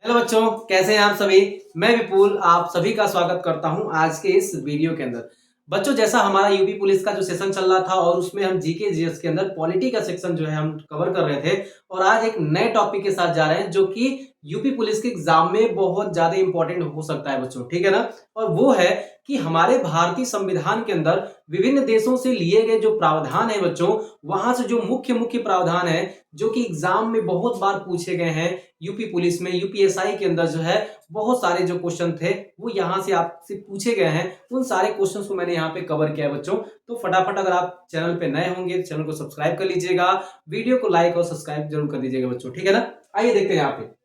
Hello बच्चों, कैसे हैं आप सभी। मैं विपुल आप सभी का स्वागत करता हूं आज के इस वीडियो के अंदर। बच्चों, जैसा हमारा यूपी पुलिस का जो सेशन चल रहा था और उसमें हम जीके जीएस के अंदर पॉलिटी का सेक्शन जो है हम कवर कर रहे थे और आज एक नए टॉपिक के साथ जा रहे हैं जो कि यूपी पुलिस के एग्जाम में बहुत ज्यादा इंपॉर्टेंट हो सकता है बच्चों, ठीक है ना। और वो है कि हमारे भारतीय संविधान के अंदर विभिन्न देशों से लिए गए जो प्रावधान है बच्चों, वहां से जो मुख्य मुख्य प्रावधान है जो कि एग्जाम में बहुत बार पूछे गए हैं। यूपी पुलिस में यूपीएसआई के अंदर जो है बहुत सारे जो क्वेश्चन थे वो यहाँ से आपसे पूछे गए हैं। उन सारे क्वेश्चंस को मैंने यहाँ पे कवर किया है बच्चों। तो फटाफट अगर आप चैनल पे नए होंगे तो चैनल को सब्सक्राइब कर लीजिएगा, वीडियो को लाइक और सब्सक्राइब जरूर कर दीजिएगा बच्चों, ठीक है ना। आइए देखते हैं यहाँ पे।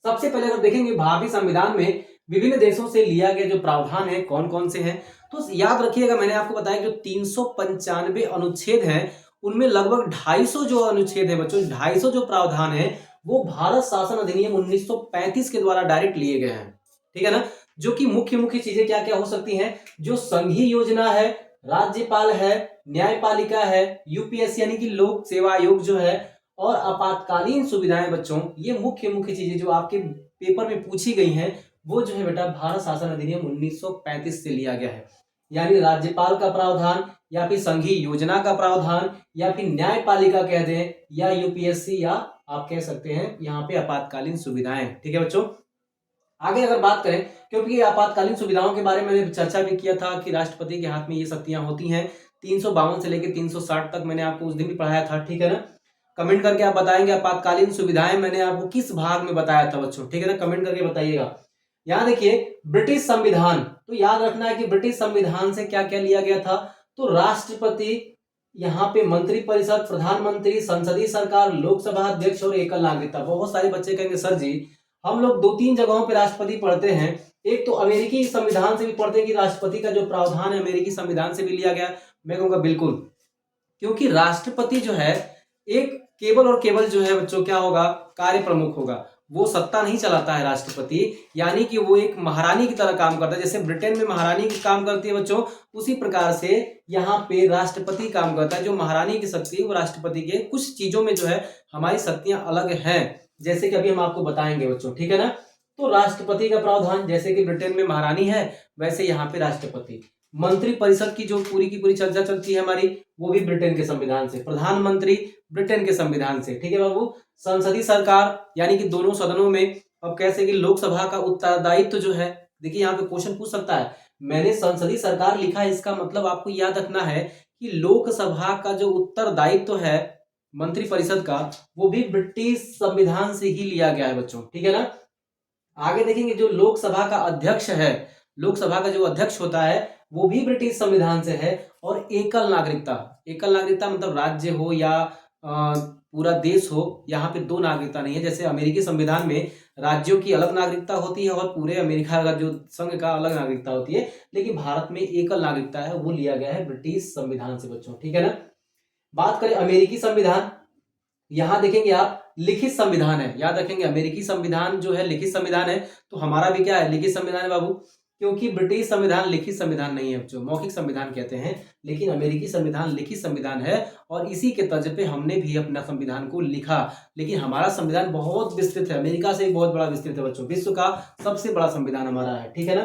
सबसे पहले अगर देखेंगे भारतीय संविधान में विभिन्न देशों से लिया गया जो प्रावधान है कौन कौन से हैं, तो याद रखिएगा मैंने आपको बताया जो 395 अनुच्छेद हैं उनमें लगभग 250 जो अनुच्छेद है बच्चों, 250 जो प्रावधान है वो भारत शासन अधिनियम 1935 के द्वारा डायरेक्ट लिए गए हैं, ठीक है ना। जो कि मुख्य मुख्य चीजें क्या क्या हो सकती हैं, जो संघीय योजना है, राज्यपाल है, न्यायपालिका है, यूपीएससी यानी कि लोक सेवा आयोग जो है, और आपातकालीन सुविधाएं बच्चों, ये मुख्य मुख्य चीजें जो आपके पेपर में पूछी गई हैं वो जो है बेटा भारत शासन अधिनियम 1935 से लिया गया है। यानी राज्यपाल का प्रावधान या फिर संघीय योजना का प्रावधान या फिर न्यायपालिका कह दें या यूपीएससी या आप कह सकते हैं यहाँ पे आपातकालीन सुविधाएं, ठीक है बच्चों। आगे अगर बात करें, क्योंकि आपातकालीन सुविधाओं के बारे में मैंने चर्चा भी किया था कि राष्ट्रपति के हाथ में ये शक्तियां होती हैं। 352 से लेकर 360 तक मैंने आपको उस दिन भी पढ़ाया था, ठीक है ना। कमेंट करके आप बताएंगे आपातकालीन सुविधाएं मैंने आपको किस भाग में बताया था बच्चों, ठीक है ना, कमेंट करके बताइएगा। यहाँ देखिए ब्रिटिश संविधान, तो याद रखना है कि ब्रिटिश संविधान से क्या क्या लिया गया था, तो राष्ट्रपति, यहाँ पे मंत्रिपरिषद, प्रधानमंत्री, संसदीय सरकार, लोकसभा अध्यक्ष और एकल नागरिकता। बहुत सारे बच्चे कहेंगे सर जी हम लोग दो तीन जगहों पे राष्ट्रपति पढ़ते हैं, एक तो अमेरिकी संविधान से भी पढ़ते हैं कि राष्ट्रपति का जो प्रावधान है अमेरिकी संविधान से भी लिया गया। मैं कहूंगा बिल्कुल, क्योंकि राष्ट्रपति जो है एक केवल और केवल जो है बच्चों क्या होगा, कार्य प्रमुख होगा। वो सत्ता नहीं चलाता है राष्ट्रपति, यानी कि वो एक महारानी की तरह काम करता है। जैसे ब्रिटेन में महारानी की काम करती है बच्चों, उसी प्रकार से यहाँ पे राष्ट्रपति काम करता है। जो महारानी की शक्ति है वो राष्ट्रपति के कुछ चीजों में जो है हमारी शक्तियां अलग हैं, जैसे कि अभी हम आपको बताएंगे बच्चों, ठीक है ना। तो राष्ट्रपति का प्रावधान जैसे कि ब्रिटेन में महारानी है वैसे यहाँ पे राष्ट्रपति। मंत्रिपरिषद की जो पूरी की पूरी चर्चा चलती है हमारी वो भी ब्रिटेन के संविधान से, प्रधानमंत्री ब्रिटेन के संविधान से, ठीक है बाबू। संसदीय सरकार यानी कि दोनों सदनों में, अब कैसे कि लोकसभा का उत्तरदायित्व जो है, देखिए यहाँ पे क्वेश्चन पूछ सकता है। मैंने संसदीय सरकार लिखा है, इसका मतलब आपको याद रखना है कि लोकसभा का जो उत्तरदायित्व है मंत्रिपरिषद का वो भी ब्रिटिश संविधान से ही लिया गया है बच्चों, ठीक है ना। आगे देखेंगे जो लोकसभा का अध्यक्ष है, लोकसभा का जो अध्यक्ष होता है वो भी ब्रिटिश संविधान से है। और एकल नागरिकता, एकल नागरिकता मतलब राज्य हो या पूरा देश हो, यहाँ पे दो नागरिकता नहीं है। जैसे अमेरिकी संविधान में राज्यों की अलग नागरिकता होती है और पूरे अमेरिका का जो संघ का अलग नागरिकता होती है, लेकिन भारत में एकल नागरिकता है, वो लिया गया है ब्रिटिश संविधान से बच्चों, ठीक है ना। बात करें अमेरिकी संविधान, यहां देखेंगे आप लिखित संविधान है, याद रखेंगे अमेरिकी संविधान जो है लिखित संविधान है, तो हमारा भी क्या है, लिखित संविधान है बाबू। क्योंकि ब्रिटिश संविधान लिखित संविधान नहीं है बच्चों, मौखिक संविधान कहते हैं, लेकिन अमेरिकी संविधान लिखित संविधान है। और इसी के तर्ज पे हमने भी अपना संविधान को लिखा, लेकिन हमारा संविधान बहुत विस्तृत है, अमेरिका से बहुत बड़ा विस्तृत है बच्चों, विश्व का सबसे बड़ा संविधान हमारा है, ठीक है ना।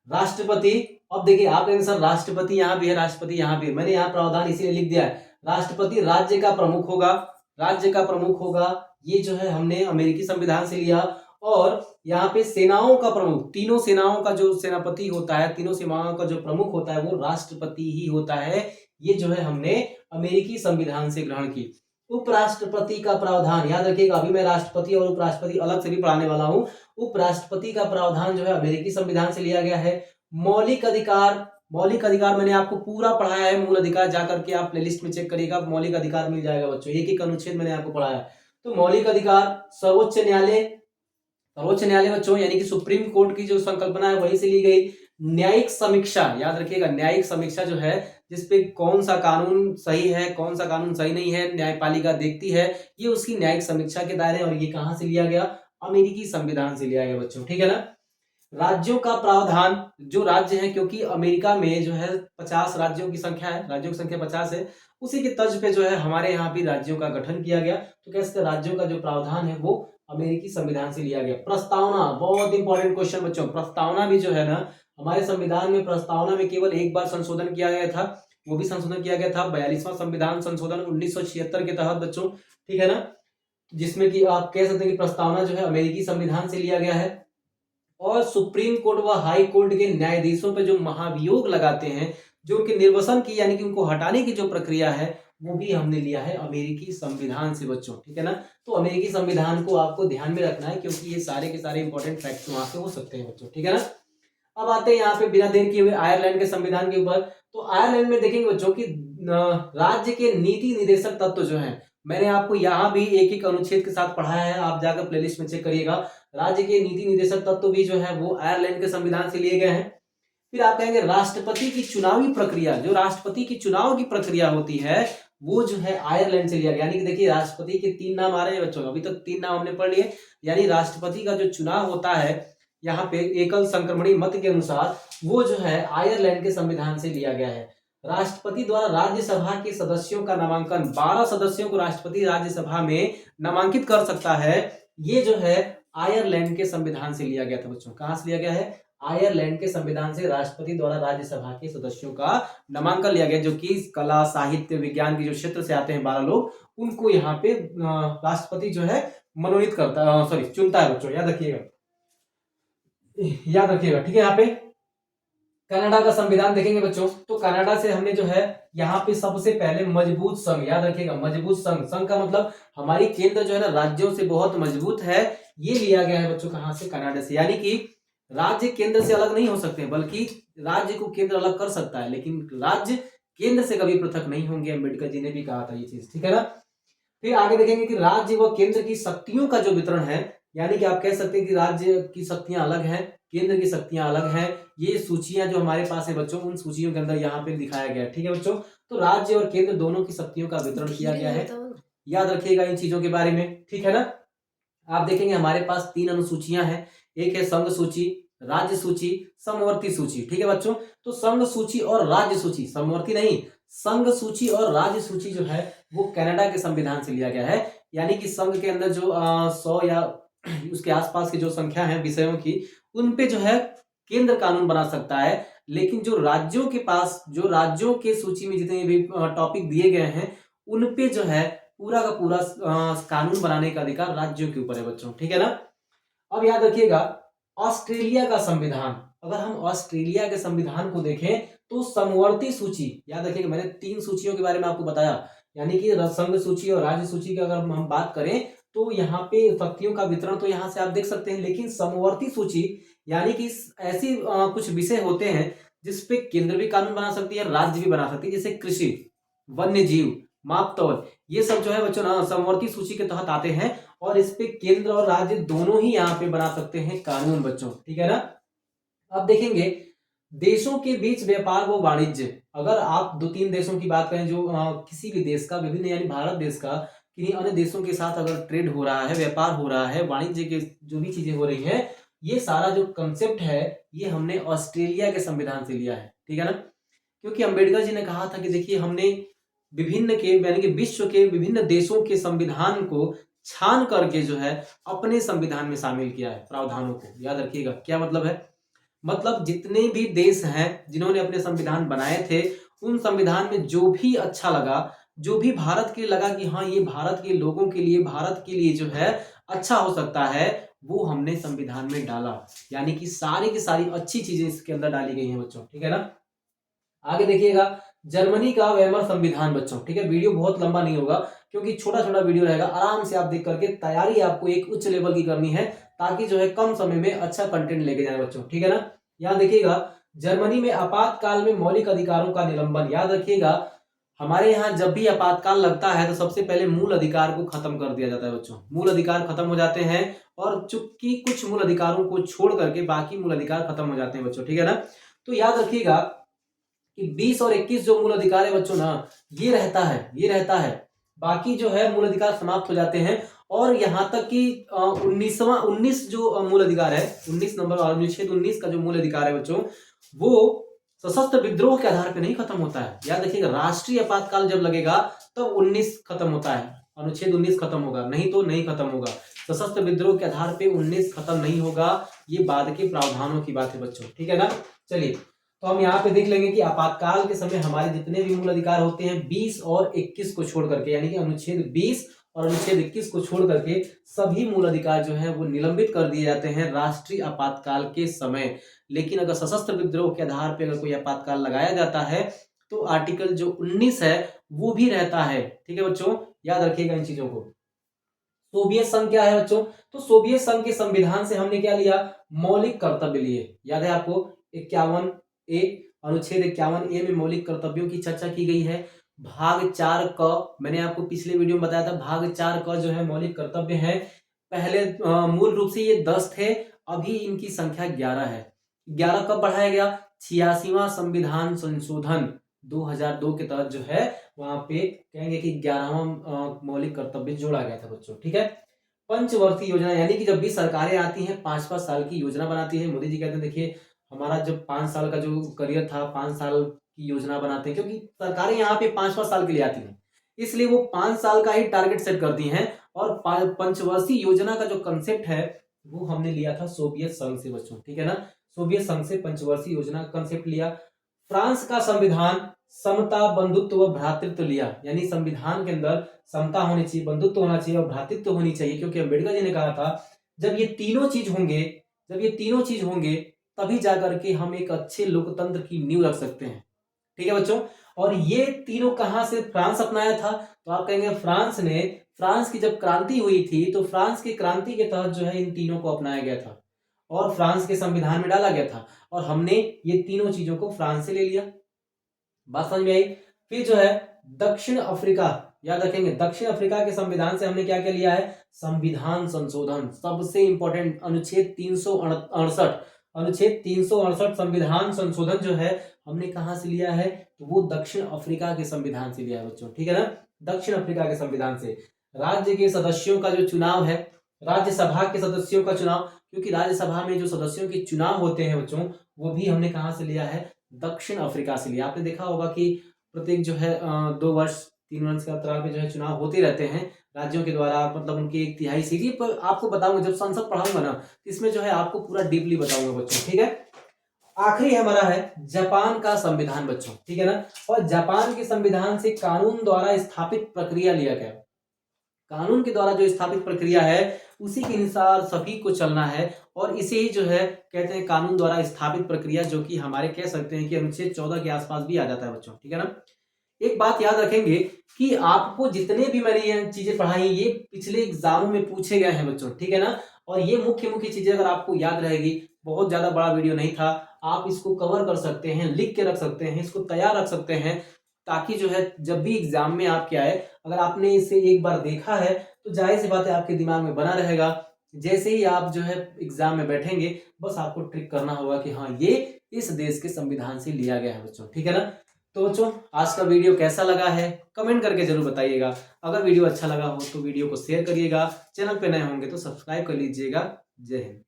राष्ट्रपति, अब देखिए आप कहेंगे सर राष्ट्रपति यहाँ भी है, राष्ट्रपति यहाँ भी है, मैंने यहाँ प्रावधान इसीलिए लिख दिया है। राष्ट्रपति राज्य का प्रमुख होगा, राज्य का प्रमुख होगा, ये जो है हमने अमेरिकी संविधान से लिया। और यहाँ पे सेनाओं का प्रमुख, तीनों सेनाओं का जो सेनापति होता है, तीनों सेनाओं का जो प्रमुख होता है वो राष्ट्रपति ही होता है, ये जो है हमने अमेरिकी संविधान से ग्रहण की। उपराष्ट्रपति का प्रावधान याद रखिएगा, अभी मैं राष्ट्रपति और उपराष्ट्रपति अलग से भी पढ़ाने वाला हूं। उपराष्ट्रपति का प्रावधान जो है अमेरिकी संविधान से लिया गया है। मौलिक अधिकार, मौलिक अधिकार मैंने आपको पूरा पढ़ाया है, मूल अधिकार जाकर के आप प्लेलिस्ट में चेक करिएगा, मौलिक अधिकार मिल जाएगा बच्चों, एक एक अनुच्छेद मैंने आपको पढ़ाया। तो मौलिक अधिकार, सर्वोच्च न्यायालय, सर्वोच्च न्यायालय बच्चों यानी कि सुप्रीम कोर्ट की जो संकल्पना है वहीं से ली गई। न्यायिक समीक्षा, याद रखिएगा न्यायिक समीक्षा जो है जिसपे कौन सा कानून सही है कौन सा कानून सही नहीं है न्यायपालिका देखती है, ये उसकी न्यायिक समीक्षा के दायरे। और ये कहां से लिया गया, अमेरिकी संविधान से लिया गया बच्चों, ठीक है ना। राज्यों का प्रावधान, जो राज्य है, क्योंकि अमेरिका में जो है 50 राज्यों की संख्या है, राज्यों की संख्या 50 है, उसी के तर्ज पे जो है हमारे यहाँ भी राज्यों का गठन किया गया। तो कैसे राज्यों का जो प्रावधान है वो अमेरिकी संविधान से लिया गया। प्रस्तावना, बहुत इंपॉर्टेंट क्वेश्चन बच्चों। प्रस्तावना भी जो है ना, हमारे संविधान में प्रस्तावना में केवल एक बार संशोधन किया गया था, वो भी संशोधन किया गया था 42वां संविधान संशोधन 1976 के तहत बच्चों, ठीक है ना, जिसमें कि आप कह सकते हैं कि प्रस्तावना जो है अमेरिकी संविधान से लिया गया है। और सुप्रीम कोर्ट व हाई कोर्ट के न्यायाधीशों पे जो महाभियोग लगाते हैं, जो उनके निर्वसन की यानी कि उनको हटाने की जो प्रक्रिया है, वो भी हमने लिया है अमेरिकी संविधान से बच्चों, ठीक है ना। तो अमेरिकी संविधान को आपको ध्यान में रखना है, क्योंकि ये सारे के सारे इंपॉर्टेंट फैक्ट्स वहां से हो सकते हैं बच्चों, ठीक है ना। अब आते हैं यहाँ पे बिना देर किए हुए आयरलैंड के संविधान के ऊपर। तो आयरलैंड में देखेंगे बच्चों की राज्य के नीति निदेशक तत्व जो है, मैंने आपको यहाँ भी एक एक अनुच्छेद के साथ पढ़ाया है, आप जाकर प्लेलिस्ट में चेक करिएगा। राज्य के नीति निदेशक तत्व भी जो है वो आयरलैंड के संविधान से लिए गए हैं। फिर आप कहेंगे राष्ट्रपति की चुनावी प्रक्रिया, जो राष्ट्रपति की चुनाव की प्रक्रिया होती है, वो जो है आयरलैंड से लिया गया। यानी कि देखिए राष्ट्रपति के 3 नाम आ रहे हैं बच्चों, अभी तक 3 नाम हमने पढ़ लिए। यानी राष्ट्रपति का जो चुनाव होता है यहाँ पे एकल संक्रमणी मत के अनुसार, वो जो है आयरलैंड के संविधान से लिया गया है। राष्ट्रपति द्वारा राज्यसभा के सदस्यों का नामांकन, 12 सदस्यों को राष्ट्रपति राज्यसभा में नामांकित कर सकता है, ये जो है आयरलैंड के संविधान से लिया गया था बच्चों। कहां से लिया गया है? आयरलैंड के संविधान से राष्ट्रपति द्वारा राज्यसभा के सदस्यों का नामांकन लिया गया, जो कि कला साहित्य विज्ञान के जो क्षेत्र से आते हैं 12 लोग, उनको यहाँ पे राष्ट्रपति जो है मनोनीत करता, सॉरी चुनता है बच्चों, याद रखिएगा, याद रखिएगा, ठीक है। यहाँ पे कनाडा का संविधान देखेंगे बच्चों, तो कनाडा से हमने जो है यहाँ पे सबसे पहले मजबूत संघ, याद रखिएगा मजबूत संघ, संघ का मतलब हमारी केंद्र जो है ना राज्यों से बहुत मजबूत है, ये लिया गया है बच्चों कहां से? कनाडा से। यानी कि राज्य केंद्र से अलग नहीं हो सकते, बल्कि राज्य को केंद्र अलग कर सकता है, लेकिन राज्य केंद्र से कभी पृथक नहीं होंगे। अम्बेडकर जी ने भी कहा था ये चीज, ठीक है ना। फिर आगे देखेंगे कि राज्य व केंद्र की शक्तियों का जो वितरण है, यानी कि आप कह सकते हैं कि राज्य की शक्तियां अलग हैं, केंद्र की शक्तियां अलग हैं। ये सूचियां जो हमारे पास है बच्चों, उन सूचियों के अंदर यहाँ पे दिखाया गया है, ठीक है बच्चों। तो राज्य और केंद्र दोनों की शक्तियों का वितरण किया गया है, याद रखिएगा इन चीजों के बारे में, ठीक है ना। आप देखेंगे हमारे पास 3 अनुसूचियां हैं, एक है संघ सूची, राज्य सूची, समवर्ती सूची, ठीक है बच्चों। तो संघ सूची और राज्य सूची, समवर्ती नहीं, संघ सूची और राज्य सूची जो है वो कनाडा के संविधान से लिया गया है। यानी कि संघ के अंदर जो 100 या उसके आसपास की जो संख्या है विषयों की, उन पे जो है केंद्र कानून बना सकता है, लेकिन जो राज्यों के पास, जो राज्यों के सूची में जितने भी टॉपिक दिए गए हैं, उन पे जो है पूरा का पूरा कानून बनाने का अधिकार राज्यों के ऊपर है बच्चों, ठीक है ना। अब याद रखिएगा ऑस्ट्रेलिया का संविधान, अगर हम ऑस्ट्रेलिया के संविधान को देखें तो समवर्ती सूची, याद रखिएगा मैंने 3 सूचियों के बारे में आपको बताया, यानी कि संघ सूची और राज्य सूची की अगर हम बात करें तो यहाँ पे शक्तियों का वितरण तो यहाँ से आप देख सकते हैं, लेकिन समवर्ती सूची यानी कि ऐसी कुछ विषय होते हैं जिसपे केंद्र भी कानून बना सकती है, राज्य भी बना सकती है, जैसे कृषि, वन्य जीव, मापतौल, ये सब जो है बच्चों ना समवर्ती सूची के तहत आते हैं, और इस पे केंद्र और राज्य दोनों ही यहाँ पे बना सकते हैं कानून बच्चों, ठीक है ना। अब देखेंगे देशों के बीच व्यापार व वाणिज्य, अगर आप 2-3 देशों की बात करें जो किसी भी देश का विभिन्न, यानी भारत देश का किन्हीं अन्य देशों के साथ अगर ट्रेड हो रहा है, व्यापार हो रहा है, वाणिज्य के जो भी चीजें हो रही है, ये सारा जो कंसेप्ट है ये हमने ऑस्ट्रेलिया के संविधान से लिया है, ठीक है ना। क्योंकि अम्बेडकर जी ने कहा था कि देखिए हमने विभिन्न के यानी कि विश्व के विभिन्न देशों के संविधान को छान करके जो है अपने संविधान में शामिल किया है प्रावधानों को, याद रखिएगा क्या मतलब है। मतलब जितने भी देश हैं जिन्होंने अपने संविधान बनाए थे, उन संविधान में जो भी अच्छा लगा, जो भी भारत के लगा कि हाँ ये भारत के लोगों के लिए, भारत के लिए जो है अच्छा हो सकता है, वो हमने संविधान में डाला। यानी कि सारी की सारी अच्छी चीजें इसके अंदर डाली गई हैं बच्चों, ठीक है ना। आगे देखिएगा जर्मनी का वेमर संविधान बच्चों, ठीक है। वीडियो बहुत लंबा नहीं होगा क्योंकि छोटा छोटा वीडियो रहेगा, आराम से आप देख करके तैयारी आपको एक उच्च लेवल की करनी है, ताकि जो है कम समय में अच्छा कंटेंट लेके जाए बच्चों, ठीक है ना। यहाँ देखिएगा जर्मनी में आपातकाल में मौलिक अधिकारों का निलंबन, याद रखिएगा हमारे यहाँ जब भी आपातकाल लगता है तो सबसे पहले मूल अधिकार को खत्म कर दिया जाता है बच्चों, मूल अधिकार खत्म हो जाते हैं, और चूंकि कुछ मूल अधिकारों को छोड़ करके बाकी मूल अधिकार खत्म हो जाते हैं बच्चों, ठीक है ना। तो याद रखिएगा कि 20 और 21 जो मूल अधिकार है बच्चों ना, ये रहता है, ये रहता है, बाकी जो है मूल अधिकार समाप्त हो जाते हैं। और यहाँ तक कि 19 जो मूल अधिकार है, 19 नंबर अनुच्छेद 19 का जो मूल अधिकार है बच्चों, वो सशस्त्र विद्रोह के आधार पर नहीं खत्म होता है। याद रखिएगा राष्ट्रीय आपातकाल जब लगेगा तब 19 खत्म होता है, अनुच्छेद 19 खत्म होगा, नहीं तो नहीं खत्म होगा। सशस्त्र विद्रोह के आधार पे 19 खत्म नहीं होगा, ये बाद के प्रावधानों की बात है बच्चों, ठीक है ना। चलिए, तो हम यहाँ पे देख लेंगे कि आपातकाल के समय हमारे जितने भी मूल अधिकार होते हैं 20 और 21 को छोड़ करके, यानी कि अनुच्छेद 20 और अनुच्छेद 21 को छोड़ करके सभी मूल अधिकार जो है वो निलंबित कर दिए जाते हैं राष्ट्रीय आपातकाल के समय। लेकिन अगर सशस्त्र विद्रोह के आधार पर अगर कोई आपातकाल लगाया जाता है तो आर्टिकल जो 19 है वो भी रहता है, ठीक है बच्चों, याद रखिएगा इन चीजों को। सोवियत संघ क्या है बच्चों, तो सोवियत संघ के संविधान से हमने क्या लिया, मौलिक कर्तव्य लिए। याद है आपको 51A, अनुच्छेद 51A में मौलिक कर्तव्यों की चर्चा की गई है। भाग 4 क, मैंने आपको पिछले वीडियो में बताया था, भाग 4 क जो है मौलिक कर्तव्य है। पहले मूल रूप से ये 10 थे, अभी इनकी संख्या 11 है। 11 कब बढ़ाया गया, 86वां संविधान संशोधन 2002 के तहत जो है वहां पे कहेंगे कि 11वां मौलिक कर्तव्य जोड़ा गया था बच्चों, ठीक है। पंचवर्षीय योजना, यानी कि जब भी सरकारें आती हैं 5-5 साल की योजना बनाती है। मोदी जी कहते हैं देखिए हमारा जब 5 साल का जो करियर था, 5 साल की योजना बनाते हैं, क्योंकि सरकारें यहाँ पे 5-5 साल के लिए आती हैं, इसलिए वो 5 साल का ही टारगेट सेट करती हैं। और पंचवर्षीय योजना का जो कंसेप्ट है वो हमने लिया था सोवियत संघ से बच्चों, ठीक है ना। सोवियत संघ से पंचवर्षीय योजना का कंसेप्ट लिया। फ्रांस का संविधान समता, बंधुत्व व भ्रातृत्व लिया, यानी संविधान के अंदर समता होनी चाहिए, बंधुत्व होना चाहिए और भ्रातृत्व होनी चाहिए, क्योंकि अम्बेडकर जी ने कहा था जब ये तीनों चीज होंगे तभी जाकर के हम एक अच्छे लोकतंत्र की नींव रख सकते हैं, ठीक है बच्चों। और ये तीनों कहां से फ्रांस अपनाया था, तो आप कहेंगे फ्रांस की जब क्रांति हुई थी तो फ्रांस की क्रांति के तहत जो है इन तीनों को अपनाया गया था और फ्रांस के संविधान में डाला गया था, और हमने ये तीनों चीजों को फ्रांस से ले लिया। बात समझ में आई। फिर जो है दक्षिण अफ्रीका, याद रखेंगे दक्षिण अफ्रीका के संविधान से हमने क्या क्या लिया है, संविधान संशोधन, सबसे इंपॉर्टेंट अनुच्छेद 368 संविधान संशोधन जो है हमने कहां से लिया है, तो वो दक्षिण अफ्रीका के संविधान से लिया है बच्चों, ठीक है ना। दक्षिण अफ्रीका के संविधान से राज्य के सदस्यों का जो चुनाव है, राज्यसभा के सदस्यों का चुनाव, क्योंकि राज्यसभा में जो सदस्यों के चुनाव होते हैं बच्चों वो भी हमने कहां से लिया है, दक्षिण अफ्रीका से लिया। आपने देखा होगा कि प्रत्येक जो है 2 वर्ष 3 वर्ष के अंतराल पे जो है चुनाव होते रहते हैं राज्यों के द्वारा, मतलब उनकी 1/3 सीट पर आपको बताऊंगा जब संसद पढ़ाऊंगा ना, इसमें जो है आपको पूरा डीपली बताऊंगा बच्चों, ठीक है। आखिरी हमारा है जापान का संविधान बच्चों, ठीक है ना। और जापान के संविधान से कानून द्वारा स्थापित प्रक्रिया लिया गया, कानून के द्वारा जो स्थापित प्रक्रिया है उसी के अनुसार सभी को चलना है, और इसे ही जो है कहते हैं कानून द्वारा स्थापित प्रक्रिया, जो कि हमारे कह सकते हैं कि अनुच्छेद 14 के आसपास भी आ जाता है बच्चों, ठीक है ना। एक बात याद रखेंगे कि आपको जितने भी मैंने ये चीजें पढ़ाई ये पिछले एग्जामों में पूछे गए हैं बच्चों, ठीक है ना। और ये मुख्य मुख्य चीजें अगर आपको याद रहेगी, बहुत ज्यादा बड़ा वीडियो नहीं था, आप इसको कवर कर सकते हैं, लिख के रख सकते हैं, इसको तैयार रख सकते हैं, ताकि जो है जब भी एग्जाम में आपके आए, अगर आपने इसे एक बार देखा है तो जाहिर सी बात है आपके दिमाग में बना रहेगा। जैसे ही आप जो है एग्जाम में बैठेंगे बस आपको ट्रिक करना होगा कि हाँ ये इस देश के संविधान से लिया गया है बच्चों, ठीक है ना। तो बच्चों आज का वीडियो कैसा लगा है कमेंट करके जरूर बताइएगा। अगर वीडियो अच्छा लगा हो तो वीडियो को शेयर करिएगा, चैनल पे नए होंगे तो सब्सक्राइब कर लीजिएगा। जय हिंद।